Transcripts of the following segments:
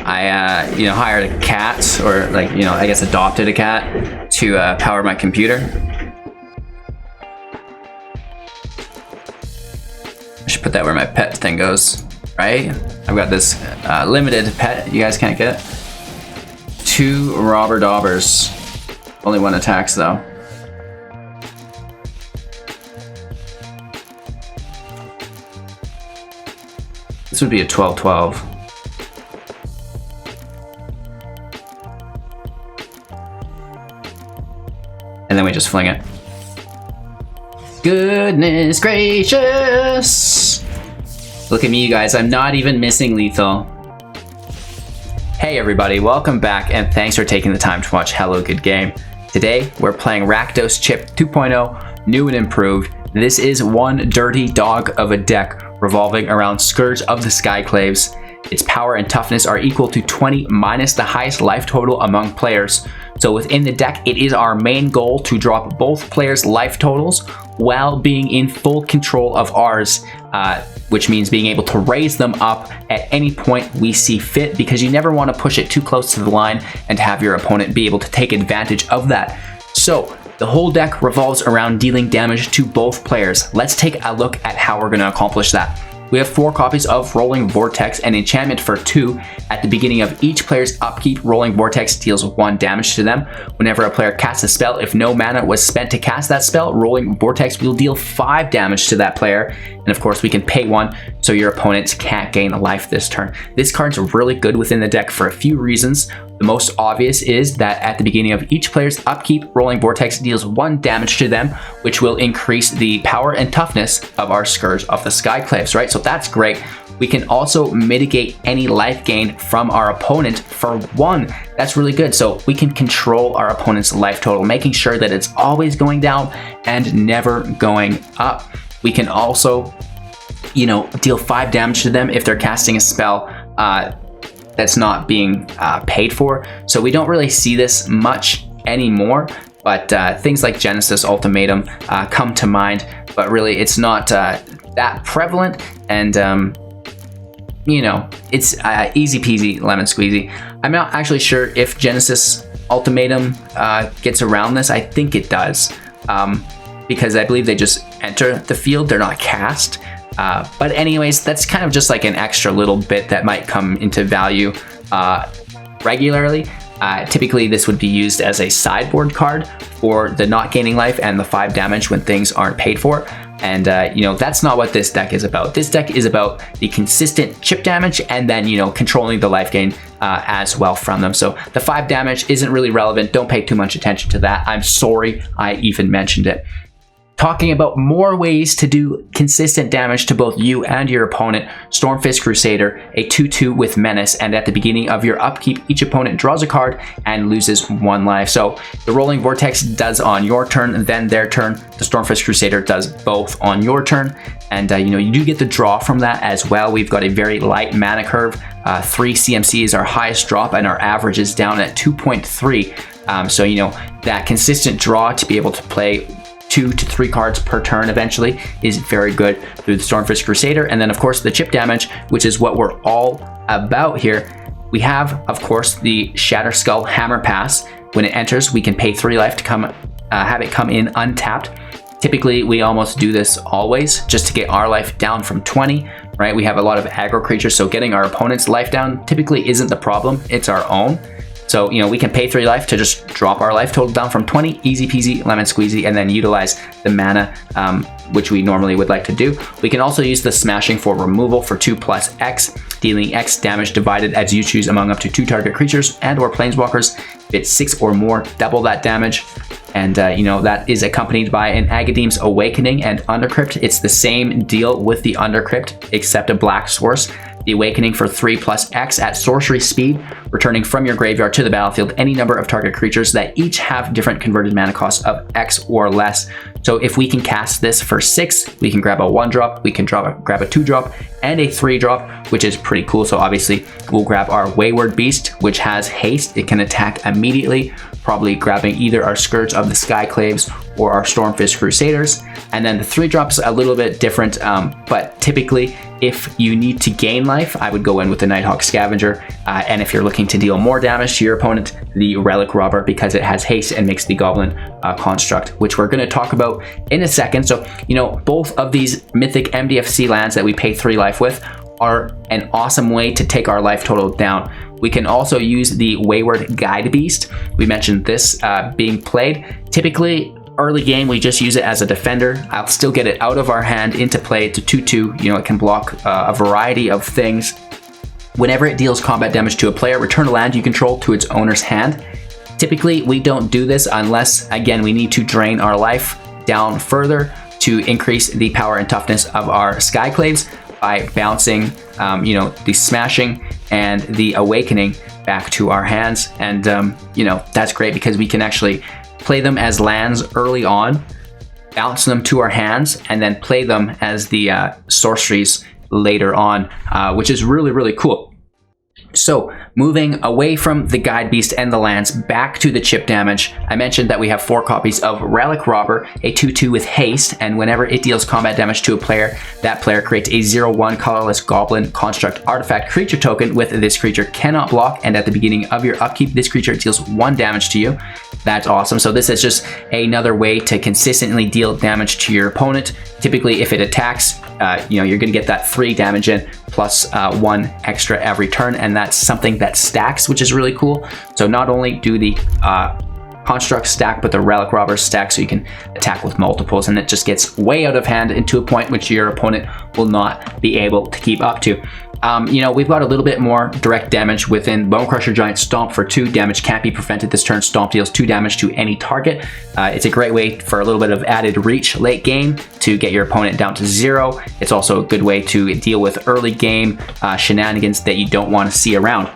I hired a cat, or I guess adopted a cat to power my computer. I should put that where my pet thing goes, right? I've got this limited pet you guys can't get. 2 robber daubers. Only 1 attacks though. This would be a 12/12. And then we just fling it. Goodness gracious! Look at me, you guys. I'm not even missing lethal. Hey everybody, welcome back and thanks for taking the time to watch Hello Good Game. Today, we're playing Rakdos Chip 2.0, new and improved. This is one dirty dog of a deck revolving around Scourge of the Skyclaves. Its power and toughness are equal to 20 minus the highest life total among players. So within the deck, it is our main goal to drop both players' life totals while being in full control of ours, which means being able to raise them up at any point we see fit, because you never want to push it too close to the line and have your opponent be able to take advantage of that. So the whole deck revolves around dealing damage to both players. Let's take a look at how we're going to accomplish that. We have 4 copies of Roiling Vortex, an enchantment for 2. At the beginning of each player's upkeep, Roiling Vortex deals 1 damage to them. Whenever a player casts a spell, if no mana was spent to cast that spell, Roiling Vortex will deal 5 damage to that player. And of course, we can pay 1, so your opponents can't gain a life this turn. This card's really good within the deck for a few reasons. The most obvious is that at the beginning of each player's upkeep, Roiling Vortex deals 1 damage to them, which will increase the power and toughness of our Scourge of the Skyclaves, right? So that's great. We can also mitigate any life gain from our opponent for 1. That's really good. So we can control our opponent's life total, making sure that it's always going down and never going up. We can also, deal 5 damage to them if they're casting a spell that's not being paid for. So we don't really see this much anymore, but things like Genesis Ultimatum come to mind, but really it's not that prevalent, and it's easy peasy lemon squeezy. I'm not actually sure if Genesis Ultimatum gets around this. I think it does, because I believe they just enter the field, they're not cast. But anyways, that's kind of just like an extra little bit that might come into value regularly. Typically, this would be used as a sideboard card for the not gaining life and the 5 damage when things aren't paid for. And, that's not what this deck is about. This deck is about the consistent chip damage and then, controlling the life gain as well from them. So the 5 damage isn't really relevant. Don't pay too much attention to that. I'm sorry I even mentioned it. Talking about more ways to do consistent damage to both you and your opponent, Stormfist Crusader, a 2/2 with Menace, and at the beginning of your upkeep, each opponent draws a card and loses 1 life. So the Roiling Vortex does on your turn, then their turn. The Stormfist Crusader does both on your turn, and you do get the draw from that as well. We've got a very light mana curve. 3 CMC is our highest drop, and our average is down at 2.3. So that consistent draw to be able to play 2 to 3 cards per turn eventually is very good through the Stormfist Crusader. And then of course the chip damage, which is what we're all about here. We have, of course, the Shatterskull Hammer Pass. When it enters, we can pay 3 life to have it come in untapped. Typically, we almost do this always just to get our life down from 20, right? We have a lot of aggro creatures, so getting our opponent's life down typically isn't the problem, it's our own. So, we can pay 3 life to just drop our life total down from 20, easy peasy, lemon squeezy, and then utilize the mana, which we normally would like to do. We can also use the Smashing for removal for 2+ X, dealing X damage divided as you choose among up to 2 target creatures and or planeswalkers. If it's 6 or more, double that damage. And, that is accompanied by an Agadeem's Awakening and Undercrypt. It's the same deal with the Undercrypt, except a black source. The Awakening for 3+ X at sorcery speed, returning from your graveyard to the battlefield any number of target creatures that each have different converted mana costs of X or less. So if we can cast this for 6, we can grab a 1-drop, we can grab a 2-drop, and a 3-drop, which is pretty cool. So obviously we'll grab our Wayward Beast, which has haste. It can attack immediately, probably grabbing either our Scourge of the Skyclaves or our Stormfist Crusaders. And then the 3-drop's a little bit different, but typically If you need to gain life, I would go in with the Nighthawk Scavenger. And if you're looking to deal more damage to your opponent, the Relic Robber, because it has haste and makes the Goblin construct, which we're going to talk about in a second. So, you know, both of these Mythic MDFC lands that we pay 3 life with are an awesome way to take our life total down. We can also use the Wayward Guide-Beast. We mentioned this being played. Typically, early game, we just use it as a defender. I'll still get it out of our hand into play. It's a 2/2. You know, it can block a variety of things. Whenever it deals combat damage to a player, return a land you control to its owner's hand. Typically, we don't do this unless, again, we need to drain our life down further to increase the power and toughness of our Skyclaves by bouncing, you know, the Smashing and the Awakening back to our hands. And, you know, that's great because we can actually play them as lands early on, bounce them to our hands, and then play them as the sorceries later on, which is really, really cool. So moving away from the Guide-Beast and the lands back to the chip damage, I mentioned that we have 4 copies of Relic Robber, a 2/2 with haste, and whenever it deals combat damage to a player, that player creates a 0/1 colorless Goblin construct artifact creature token with this creature cannot block, and at the beginning of your upkeep, this creature deals 1 damage to you. That's awesome. So this is just another way to consistently deal damage to your opponent. Typically, if it attacks, you know, you're going to get that 3 damage in plus 1 extra every turn, and that's something that stacks, which is really cool. So not only do the constructs stack, but the Relic Robbers stack, so you can attack with multiples, and it just gets way out of hand into a point which your opponent will not be able to keep up to. You know, we've got a little bit more direct damage within Bonecrusher Giant. Stomp for 2 damage can't be prevented this turn. Stomp deals 2 damage to any target. It's a great way for a little bit of added reach late game to get your opponent down to 0. It's also a good way to deal with early game shenanigans that you don't want to see around.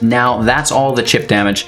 Now, that's all the chip damage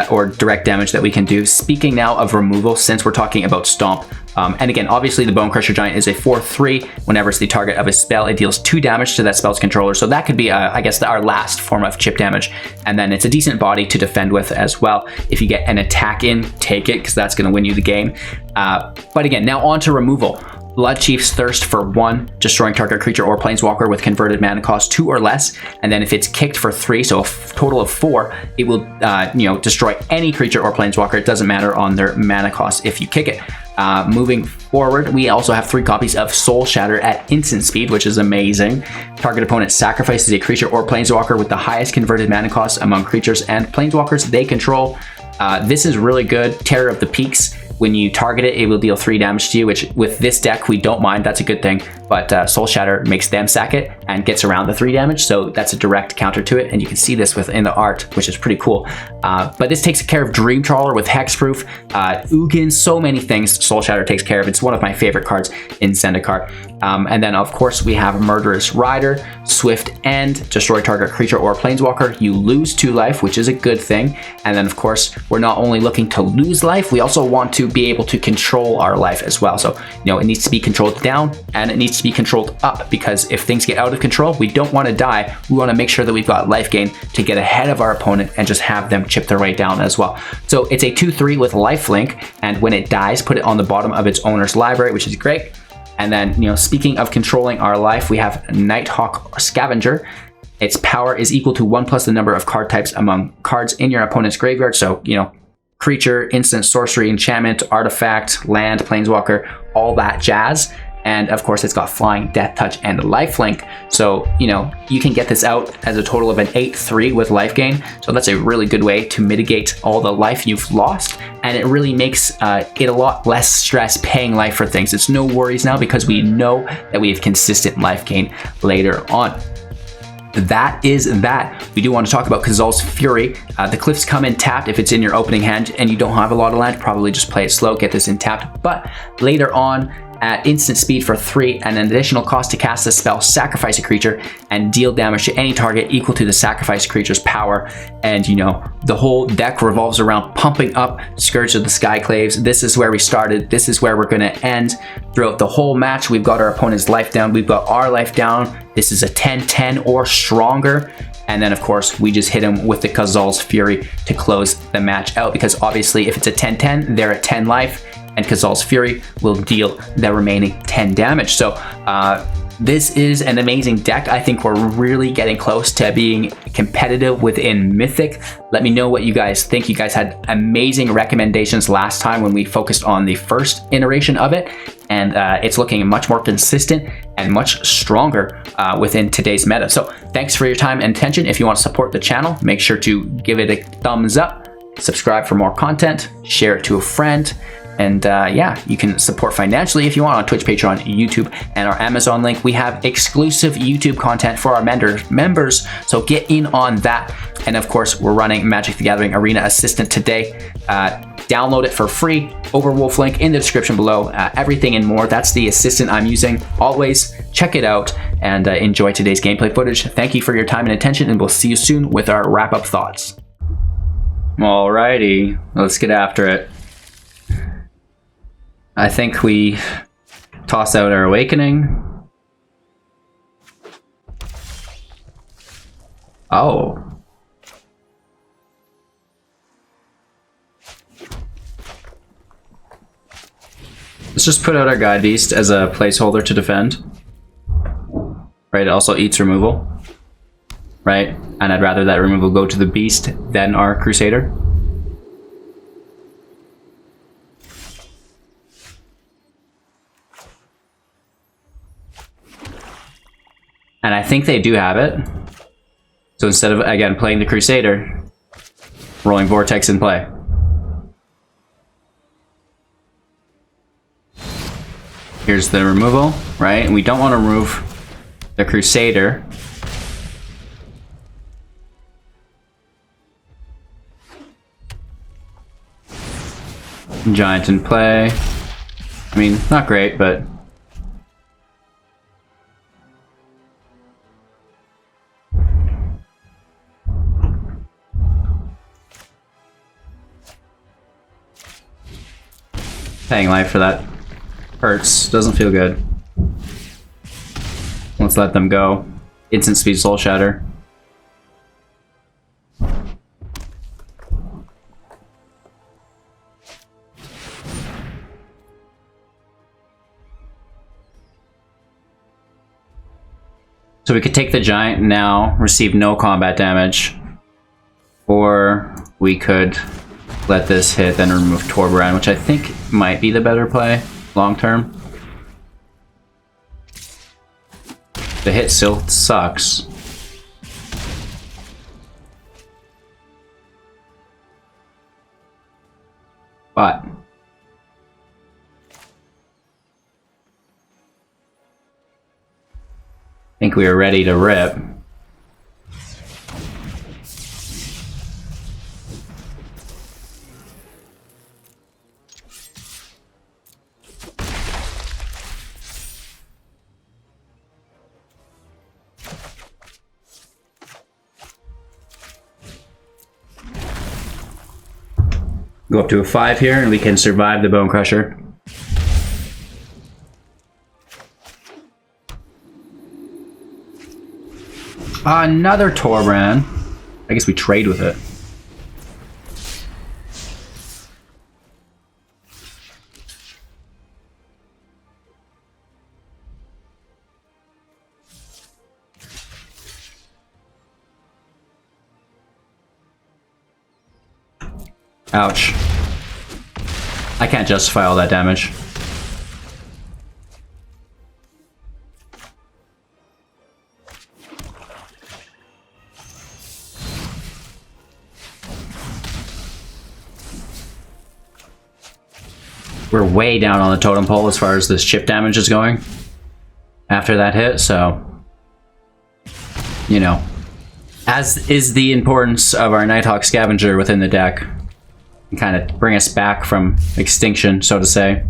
or direct damage that we can do. Speaking now of removal, since we're talking about Stomp, and again, obviously the Bonecrusher Giant is a 4/3. Whenever it's the target of a spell, it deals 2 damage to that spell's controller. So that could be, I guess, our last form of chip damage. And then it's a decent body to defend with as well. If you get an attack in, take it, because that's going to win you the game. But again, now on to removal. Bloodchief's Thirst for 1, destroying target creature or planeswalker with converted mana cost 2 or less, and then if it's kicked for 3, so a total of 4, it will you know, destroy any creature or planeswalker. It doesn't matter on their mana cost if you kick it. Moving forward, we also have 3 copies of Soul Shatter at instant speed, which is amazing. Target opponent sacrifices a creature or planeswalker with the highest converted mana cost among creatures and planeswalkers they control. This is really good. Terror of the Peaks. When you target it, it will deal 3 damage to you, which with this deck, we don't mind. That's a good thing. But Soul Shatter makes them sack it and gets around the 3 damage. So that's a direct counter to it. And you can see this within the art, which is pretty cool. But this takes care of Dream Trawler with Hexproof, Ugin, so many things Soul Shatter takes care of. It's one of my favorite cards in Zendikar. And then, of course, we have Murderous Rider, Swift End, destroy target creature or planeswalker. You lose 2 life, which is a good thing. And then, of course, we're not only looking to lose life, we also want to be able to control our life as well. So, you know, it needs to be controlled down and it needs to be controlled up, because if things get out of control, we don't want to die. We want to make sure that we've got life gain to get ahead of our opponent and just have them chip their way down as well. So it's a 2/3 with lifelink, and when it dies, put it on the bottom of its owner's library, which is great. And then, you know, speaking of controlling our life, we have Nighthawk Scavenger. Its power is equal to 1 plus the number of card types among cards in your opponent's graveyard. So, you know, creature, instant, sorcery, enchantment, artifact, land, planeswalker, all that jazz. And of course, it's got flying, death touch, and lifelink. So, you know, you can get this out as a total of an 8/3 with life gain. So that's a really good way to mitigate all the life you've lost. And it really makes it a lot less stress paying life for things. It's no worries now because we know that we have consistent life gain later on. That is that. We do want to talk about Kazuul's Fury. The Cliffs come in tapped if it's in your opening hand and you don't have a lot of land. Probably just play it slow, get this in tapped. But later on, at instant speed for 3 and an additional cost to cast this spell, sacrifice a creature and deal damage to any target equal to the sacrificed creature's power. And you know, the whole deck revolves around pumping up Scourge of the Skyclaves. This is where we started. This is where we're going to end. Throughout the whole match, we've got our opponent's life down. We've got our life down. This is a 10/10 or stronger. And then, of course, we just hit him with the Kazuul's Fury to close the match out, because obviously if it's a 10/10, they're at 10 life. And Kazuul's Fury will deal the remaining 10 damage. So This is an amazing deck. I think we're really getting close to being competitive within Mythic. Let me know what you guys think. You guys had amazing recommendations last time when we focused on the first iteration of it, and it's looking much more consistent and much stronger within today's meta. So thanks for your time and attention. If you want to support the channel, make sure to give it a thumbs up, subscribe for more content, share it to a friend. And yeah, you can support financially if you want on Twitch, Patreon, YouTube, and our Amazon link. We have exclusive YouTube content for our members, so get in on that. And of course, we're running Magic the Gathering Arena Assistant today. Download it for free. Overwolf link in the description below. Everything and more. That's the assistant I'm using. Always check it out and enjoy today's gameplay footage. Thank you for your time and attention, and we'll see you soon with our wrap-up thoughts. Alrighty, let's get after it. I think we toss out our Awakening. Oh. Let's just put out our Guide-Beast as a placeholder to defend. Right, it also eats removal. Right, and I'd rather that removal go to the Beast than our Crusader. And I think they do have it. So instead of, again, playing the Crusader, Roiling Vortex in play. Here's the removal, right? And we don't want to remove the Crusader. Giant in play. I mean, not great, but... paying life for that hurts. Doesn't feel good. Let's let them go. Instant speed Soul Shatter. So we could take the Giant now, receive no combat damage. Or we could let this hit, then remove Torbaran, which I think might be the better play long term. The hit still sucks. But I think we are ready to rip. Go up to a 5 here, and we can survive the Bonecrusher. Another Torbaran. I guess we trade with it. Ouch. I can't justify all that damage. We're way down on the totem pole as far as this chip damage is going after that hit, so, you know, as is the importance of our Nighthawk Scavenger within the deck. Kind of bring us back from extinction, so to say.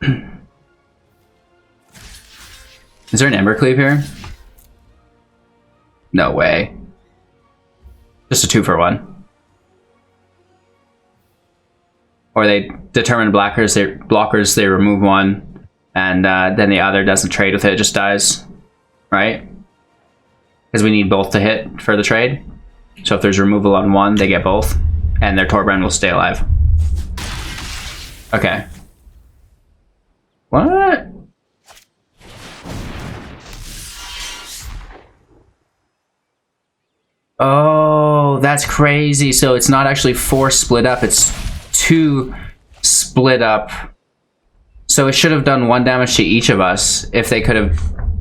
Is there an Embercleave here? No way. Just a 2-for-1. Or they determine blockers, they remove one, and then the other doesn't trade with it, it just dies. Right? Because we need both to hit for the trade. So if there's removal on one, they get both, and their Torbaran will stay alive. Okay. What? Oh, that's crazy. So it's not actually 4 split up, it's 2 split up. So it should have done 1 damage to each of us if they could have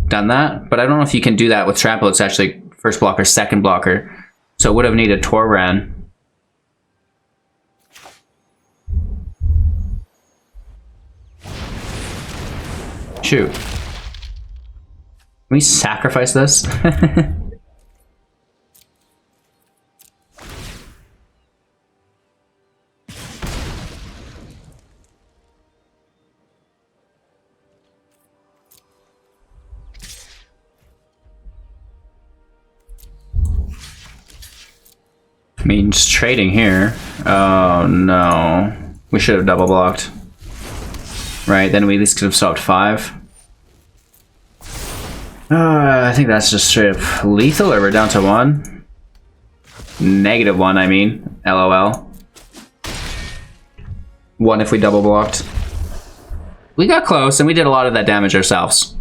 done that. But I don't know if you can do that with trample. It's actually first blocker, second blocker. So it would have needed Torran. Shoot. Can we sacrifice this? I mean, just trading here. Oh no. We should have double blocked. Right, then we at least could have stopped 5. I think that's just straight up lethal, or we're down to 1. -1, I mean. LOL. 1 if we double blocked. We got close, and we did a lot of that damage ourselves.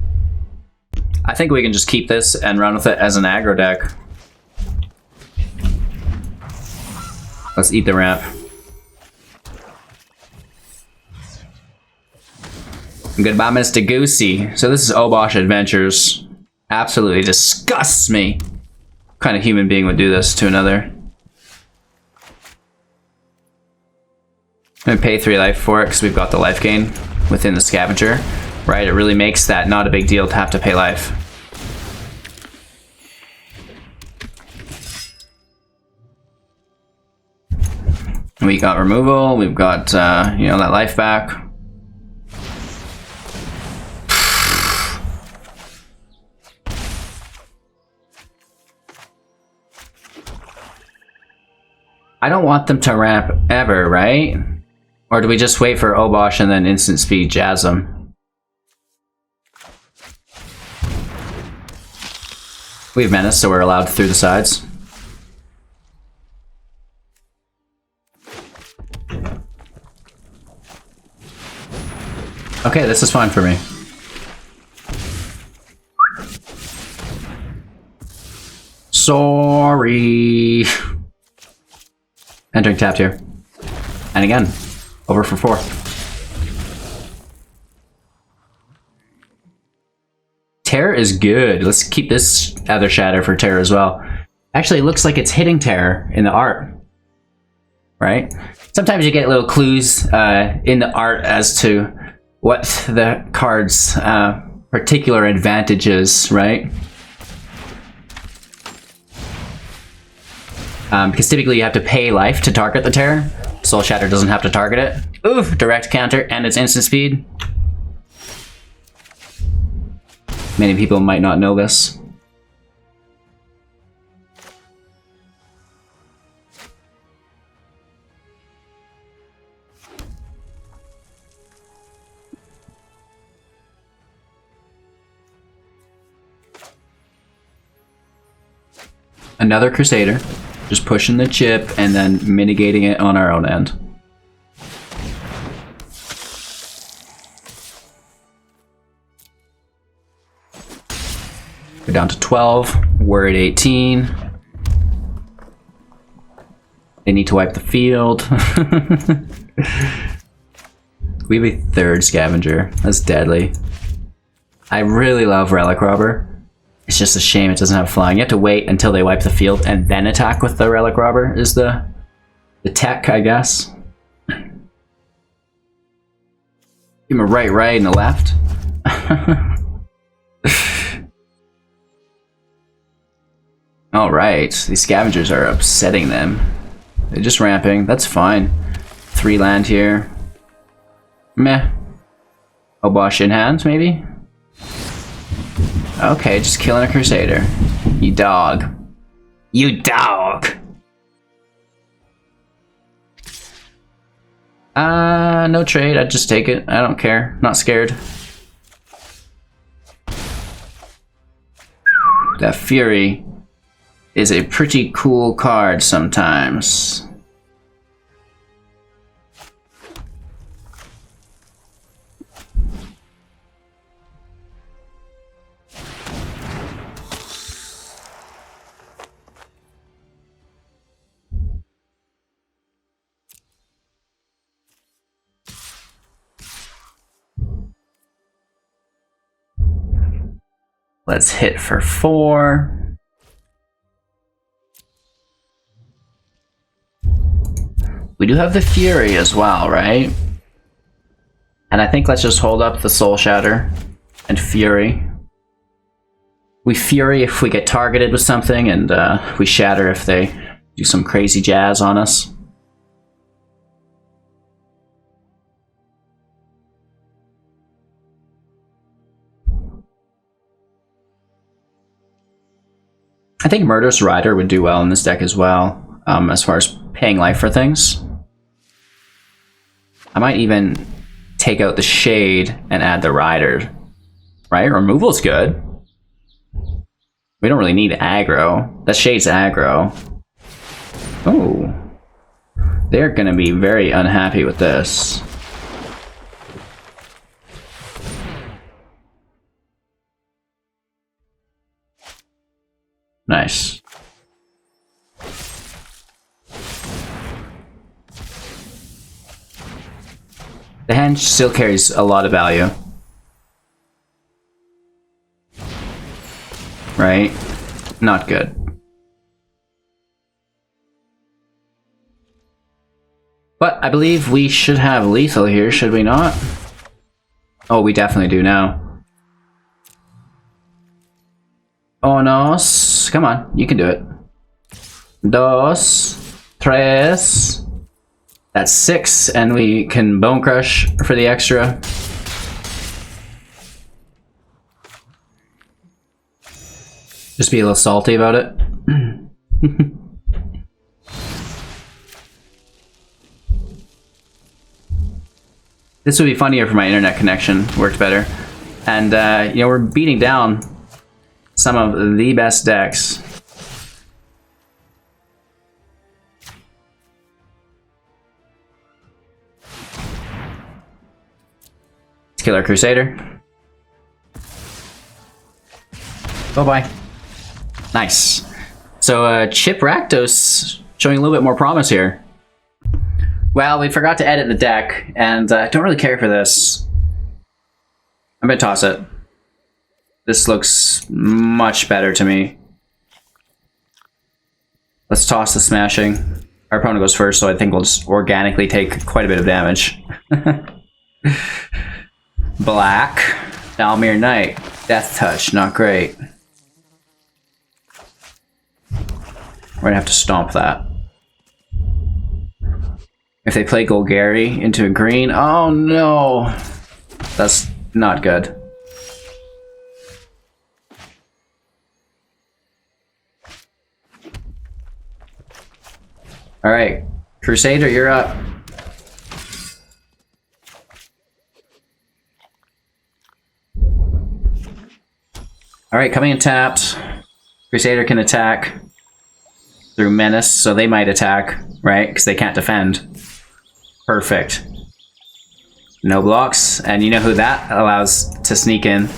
I think we can just keep this and run with it as an aggro deck. Let's eat the ramp. Goodbye, Mr. Goosey. So this is Obosh Adventures. Absolutely disgusts me. What kind of human being would do this to another? I'm gonna pay 3 life for it because we've got the life gain within the scavenger. Right, it really makes that not a big deal to have to pay life. We got removal, we've got, you know, that life back. I don't want them to ramp ever, right? Or do we just wait for Obosh and then instant speed jazz them? We have menace, so we're allowed through the sides. Okay, this is fine for me. Sorry. Entering tapped here. And again, over for 4. Terror is good. Let's keep this other shatter for Terror as well. Actually, it looks like it's hitting Terror in the art. Right? Sometimes you get little clues in the art as to what the card's particular advantages, right? Because typically you have to pay life to target the Terror. Soul Shatter doesn't have to target it. Oof! Direct counter and its instant speed. Many people might not know this. Another Crusader. Just pushing the chip and then mitigating it on our own end. We're down to 12. We're at 18. They need to wipe the field. We have a 3rd Scavenger. That's deadly. I really love Relic Robber. It's just a shame it doesn't have flying. You have to wait until they wipe the field and then attack with the Relic Robber is the tech, I guess. Give him a right, and a left. Alright, these scavengers are upsetting them. They're just ramping, that's fine. 3 land here. Meh. Obosh in hand, maybe? Okay, just killing a Crusader. You dog. You dog! No trade, I'd just take it. I don't care. Not scared. That Fury is a pretty cool card sometimes. Let's hit for 4. We do have the Fury as well, right? And I think let's just hold up the Soul Shatter and Fury. We Fury if we get targeted with something, and we Shatter if they do some crazy jazz on us. I think Murderous Rider would do well in this deck as well, as far as paying life for things. I might even take out the Shade and add the Rider. Right? Removal's good. We don't really need aggro. That Shade's aggro. Oh. They're gonna be very unhappy with this. Nice. The hand still carries a lot of value. Right? Not good. But I believe we should have lethal here, should we not? Oh, we definitely do now. Oh no, come on, you can do it. 2, 3. That's 6, and we can Bone Crush for the extra. Just be a little salty about it. This would be funnier if my internet connection worked better. And, you know, we're beating down some of the best decks. Let's kill our Crusader. Bye-bye. Nice. So, Chip Rakdos showing a little bit more promise here. Well, we forgot to edit the deck, and I don't really care for this. I'm gonna toss it. This looks much better to me. Let's toss the Smashing. Our opponent goes first, so I think we'll just organically take quite a bit of damage. Black. Dalmir Knight. Death Touch, not great. We're gonna have to stomp that. If they play Golgari into a green, oh no! That's not good. Alright, Crusader, you're up. Alright, coming in tapped. Crusader can attack through Menace, so they might attack, right? Because they can't defend. Perfect. No blocks, and you know who that allows to sneak in?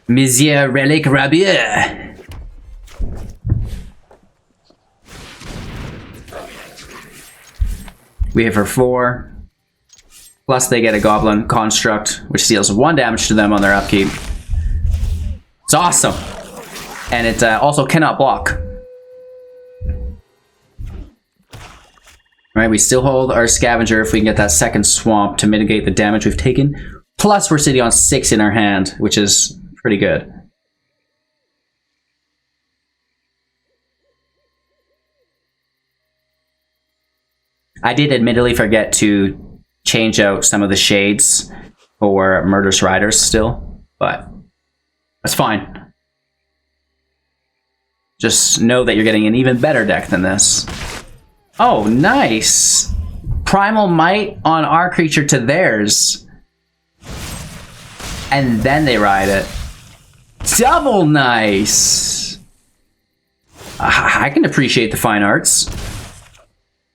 Monsieur Relic Robber! We hit for 4. Plus they get a Goblin Construct, which deals 1 damage to them on their upkeep. It's awesome! And it also cannot block. Alright, we still hold our Scavenger if we can get that second Swamp to mitigate the damage we've taken. Plus we're sitting on 6 in our hand, which is pretty good. I did admittedly forget to change out some of the shades for Murderous Riders still, but that's fine. Just know that you're getting an even better deck than this. Oh, nice! Primal Might on our creature to theirs. And then they ride it. Double nice! I can appreciate the fine arts.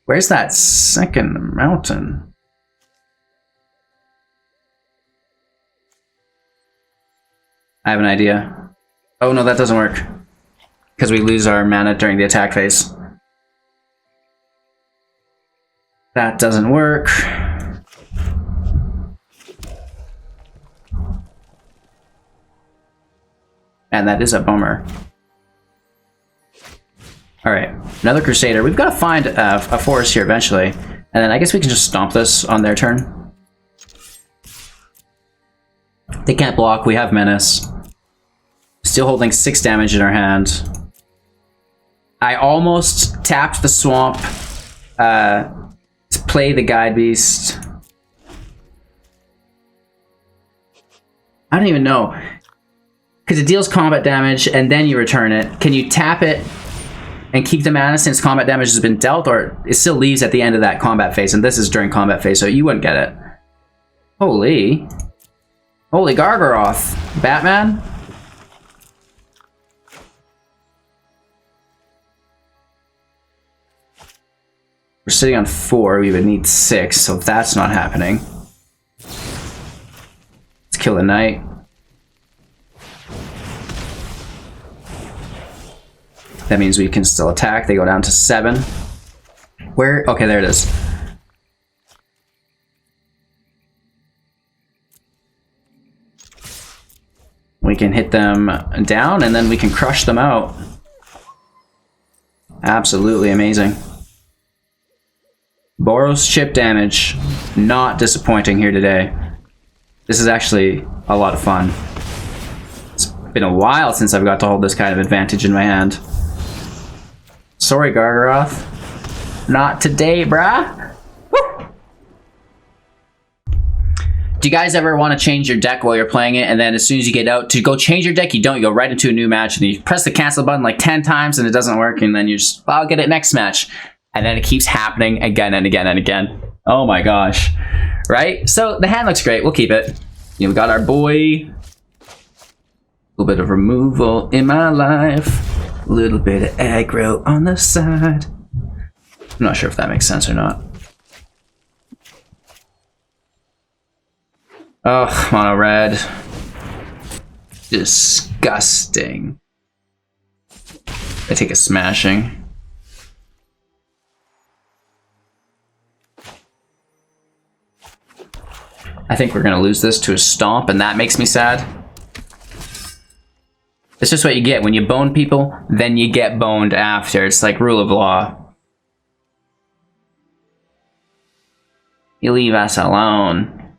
Where's that second mountain? I have an idea. Oh no, that doesn't work. Because we lose our mana during the attack phase. That doesn't work. And that is a bummer. Alright, another Crusader. We've got to find a forest here eventually. And then I guess we can just stomp this on their turn. They can't block, we have Menace. Still holding 6 damage in our hand. I almost tapped the swamp to play the Guide-Beast. I don't even know. Because it deals combat damage and then you return it. Can you tap it and keep the mana since combat damage has been dealt, or it still leaves at the end of that combat phase, and this is during combat phase, so you wouldn't get it. Holy Gargaroth. Batman? We're sitting on 4, we would need 6, so that's not happening. Let's kill a knight. That means we can still attack. They go down to 7. Where? Okay, there it is. We can hit them down and then we can crush them out. Absolutely amazing. Boros chip damage. Not disappointing here today. This is actually a lot of fun. It's been a while since I've got to hold this kind of advantage in my hand. Sorry, Gargaroth. Not today, brah. Woo! Do you guys ever want to change your deck while you're playing it, and then as soon as you get out to go change your deck, you don't, you go right into a new match, and you press the cancel button like 10 times and it doesn't work, and then you just, well, I'll get it next match. And then it keeps happening again and again and again. Oh my gosh. Right? So the hand looks great. We'll keep it. You know, we got our boy. A little bit of removal in my life. A little bit of aggro on the side. I'm not sure if that makes sense or not. Oh, mono red. Disgusting. I take a smashing. I think we're gonna lose this to a stomp, and that makes me sad. It's just what you get when you bone people, then you get boned after. It's like rule of law. You leave us alone.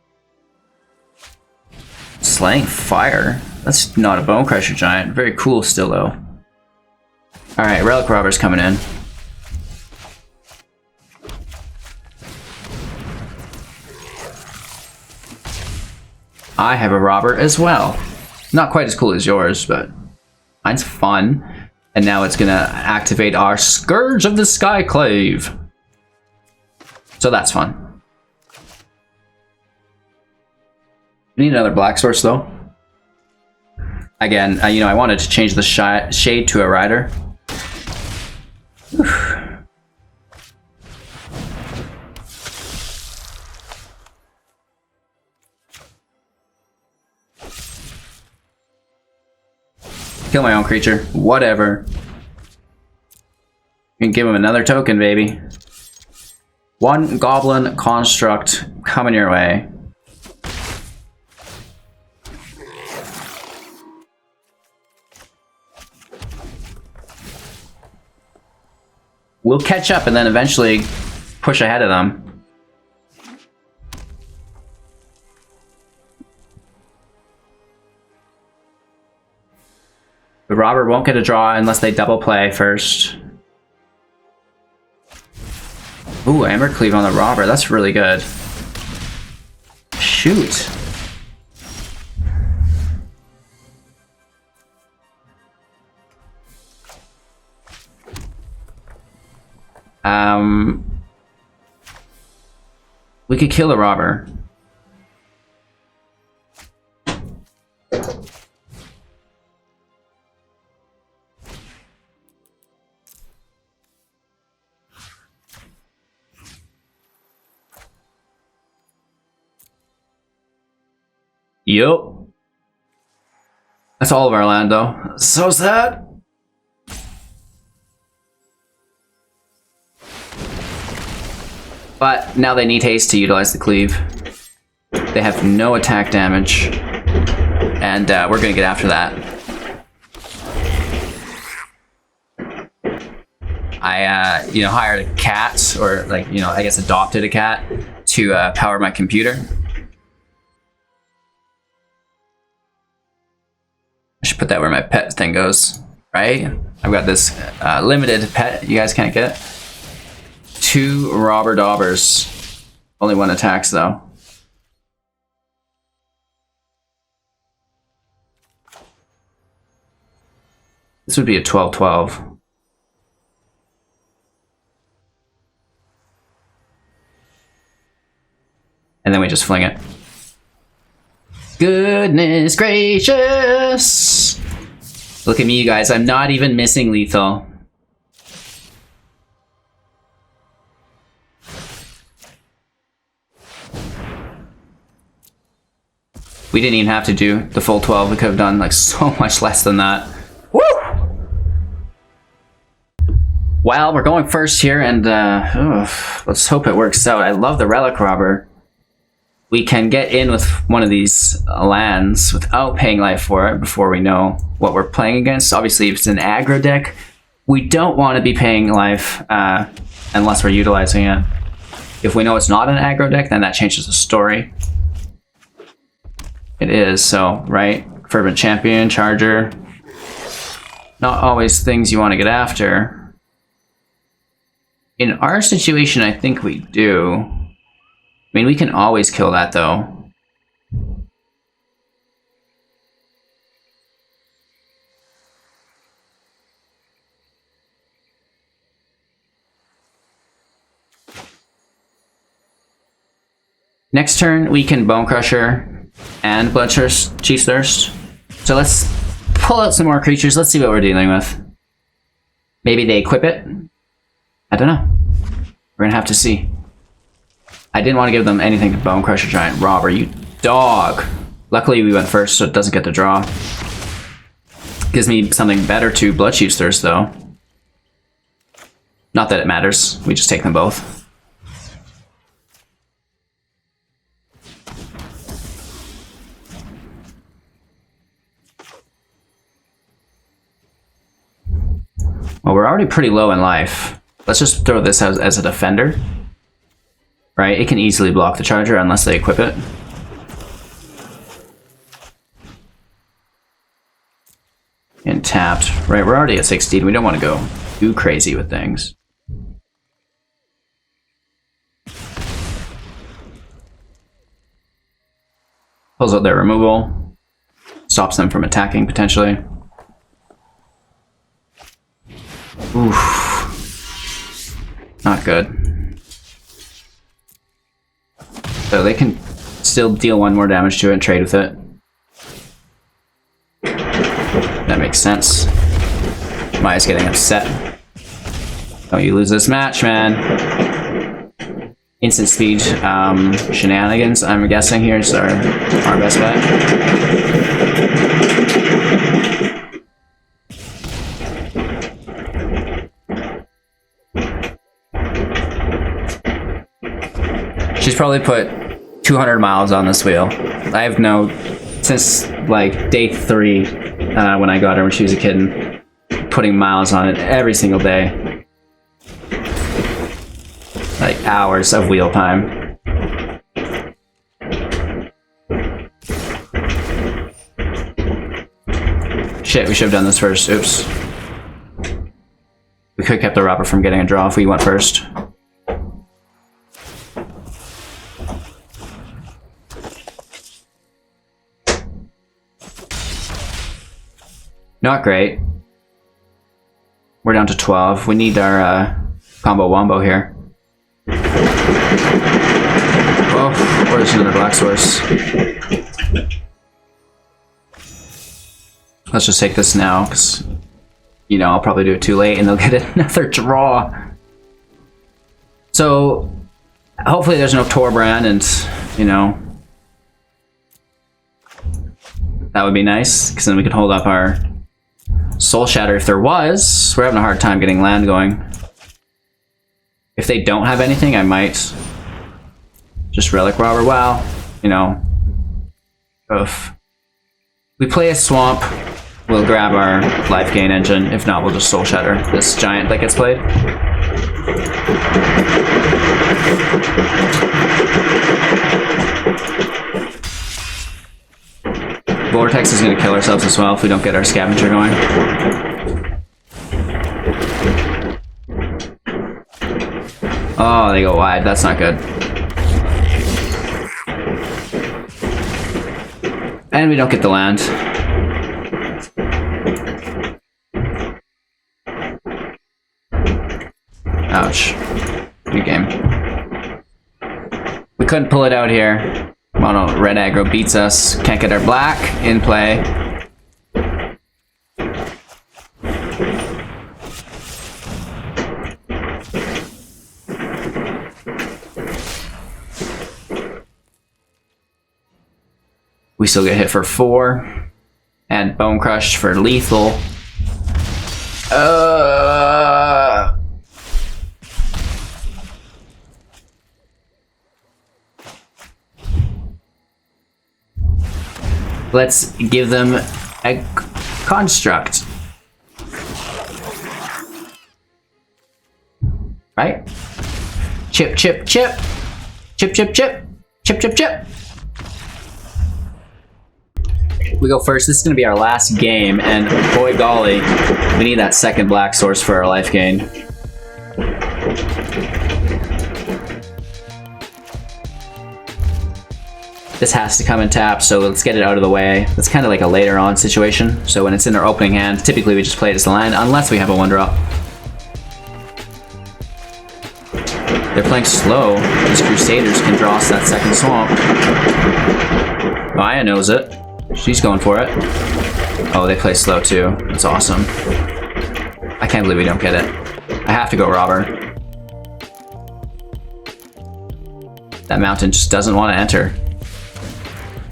Slaying fire? That's not a Bonecrusher Giant. Very cool still though. Alright, Relic Robber's coming in. I have a robber as well. Not quite as cool as yours, but mine's fun. And now it's gonna activate our Scourge of the Skyclave. So that's fun. We need another black source though. Again, you know, I wanted to change the shade to a rider. Whew. Kill my own creature. Whatever. You can give him another token, baby. 1 goblin construct coming your way. We'll catch up and then eventually push ahead of them. The robber won't get a draw unless they double play first. Ooh, Embercleave on the robber. That's really good. Shoot. We could kill a robber. Yup. That's all of our land, though. So sad. But now they need haste to utilize the cleave. They have no attack damage. And we're gonna get after that. I you know, hired a cat, or like, you know, I guess adopted a cat to power my computer. I should put that where my pet thing goes, right? I've got this limited pet you guys can't get. 2 robber daubers. Only 1 attacks though. This would be a 12/12. And then we just fling it. Goodness gracious! Look at me, you guys. I'm not even missing lethal. We didn't even have to do the full 12. We could have done like so much less than that. Woo! Well, we're going first here, and let's hope it works out. I love the Relic Robber. We can get in with one of these lands without paying life for it before we know what we're playing against. Obviously, if it's an aggro deck, we don't want to be paying life unless we're utilizing it. If we know it's not an aggro deck, then that changes the story. It is, so, right? Fervent Champion, Charger. Not always things you want to get after. In our situation, I think we do. I mean, we can always kill that, though. Next turn, we can Bonecrusher and Bloodchief's Thirst. So let's pull out some more creatures. Let's see what we're dealing with. Maybe they equip it? I don't know. We're gonna have to see. I didn't want to give them anything to Bonecrusher Giant Robber, you dog! Luckily we went first, so it doesn't get the draw. Gives me something better to Bloodchief's Thirst, though. Not that it matters, we just take them both. Well, we're already pretty low in life. Let's just throw this as a defender. Right, it can easily block the Charger unless they equip it. And tapped. Right, we're already at 16. We don't want to go too crazy with things. Pulls out their removal. Stops them from attacking, potentially. Oof. Not good. So they can still deal 1 more damage to it and trade with it. That makes sense. Maya's getting upset. Oh, you lose this match, man. Instant speed shenanigans, I'm guessing here, is our best bet. She's probably put 200 miles on this wheel. I have since like day 3 when I got her when she was a kitten, putting miles on it every single day. Like hours of wheel time. Shit, we should have done this first. Oops. We could have kept the robber from getting a draw if we went first. Not great. We're down to 12. We need our combo wombo here. Oh, or there's another black source. Let's just take this now, because, you know, I'll probably do it too late and they'll get another draw. So, hopefully there's no Torbrand and, you know, that would be nice, because then we could hold up our Soul Shatter if there was. We're having a hard time getting land going. If they don't have anything, I might just Relic Robber. Wow, you know. Oof. We play a swamp. We'll grab our life gain engine. If not, we'll just Soul Shatter this giant that gets played. Vortex is going to kill ourselves as well if we don't get our Scavenger going. Oh, they go wide. That's not good. And we don't get the land. Ouch. Good game. We couldn't pull it out here. Mono red aggro beats us. Can't get our black in play. We still get hit for 4. And Bone Crush for lethal. Let's give them a construct. Right? Chip, chip, chip. Chip, chip, chip. Chip, chip, chip. We go first. This is going to be our last game, and boy golly, we need that second black source for our life gain. This has to come and tap, so let's get it out of the way. It's kind of like a later on situation, so when it's in our opening hand, typically we just play it as the land, unless we have a 1-drop. They're playing slow. These Crusaders can draw us that second swamp. Maya knows it. She's going for it. Oh, they play slow too. That's awesome. I can't believe we don't get it. I have to go Robber. That mountain just doesn't want to enter.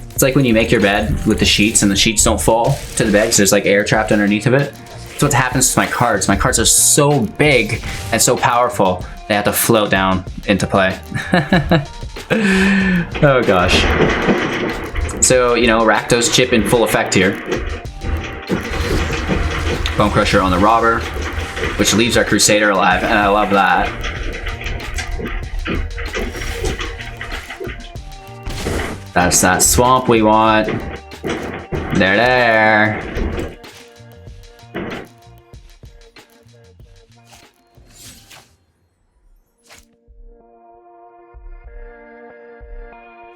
It's like when you make your bed with the sheets and the sheets don't fall to the bed because there's like air trapped underneath of it. That's what happens to my cards. My cards are so big and so powerful, they have to float down into play. Oh gosh. So, you know, Rakdos chip in full effect here. Bonecrusher on the Robber, which leaves our Crusader alive, and I love that. That's that swamp we want. There.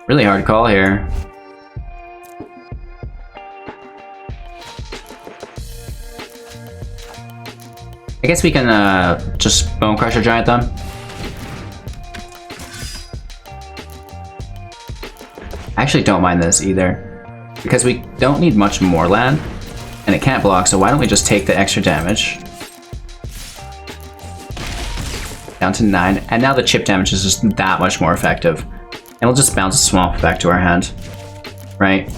Really hard call here. I guess we can just Bonecrusher Giant them. I actually don't mind this either, because we don't need much more land, and it can't block, so why don't we just take the extra damage? Down to 9, and now the chip damage is just that much more effective. And we'll just bounce a swamp back to our hand, right?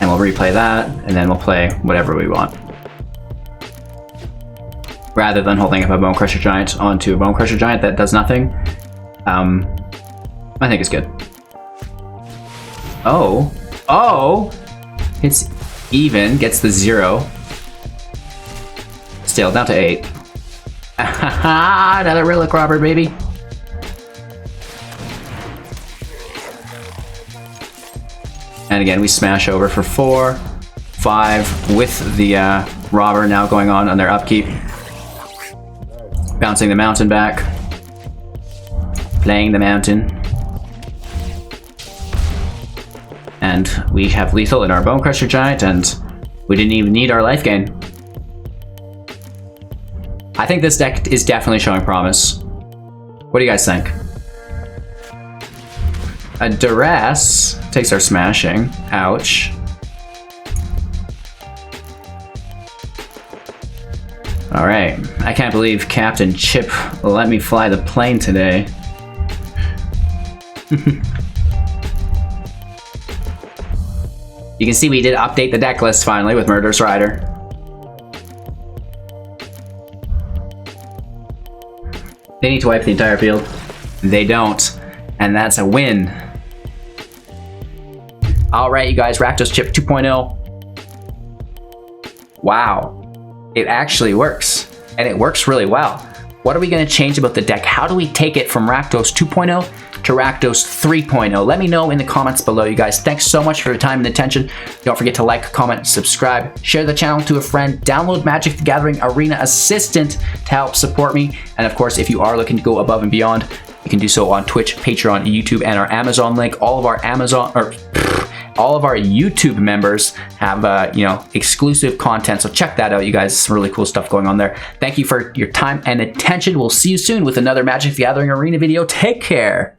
And we'll replay that, and then we'll play whatever we want. Rather than holding up a Bonecrusher Giant onto a Bonecrusher Giant that does nothing, I think it's good. Oh! It's even, gets the 0. Still, down to 8. Another Relic Robber, baby! And again, we smash over for 4, 5, with the Robber now going on their upkeep. Bouncing the mountain back. Playing the mountain. And we have lethal in our Bonecrusher Giant, and we didn't even need our life gain. I think this deck is definitely showing promise. What do you guys think? A Duress takes our smashing. Ouch. Alright, I can't believe Captain Chip let me fly the plane today. You can see we did update the deck list finally with Murderous Rider. They need to wipe the entire field. They don't, and that's a win. Alright you guys, Rakdos Chip 2.0. wow, it actually works, and it works really well. What are we going to change about the deck? How do we take it from Rakdos 2.0 to Rakdos 3.0? Let me know in the comments below, you guys. Thanks so much for your time and attention. Don't forget to like, comment, subscribe, share the channel to a friend, download Magic the Gathering Arena Assistant to help support me. And of course, if you are looking to go above and beyond, you can do so on Twitch, Patreon, YouTube, and our Amazon link. All of our YouTube members have, exclusive content. So check that out, you guys. Some really cool stuff going on there. Thank you for your time and attention. We'll see you soon with another Magic the Gathering Arena video. Take care.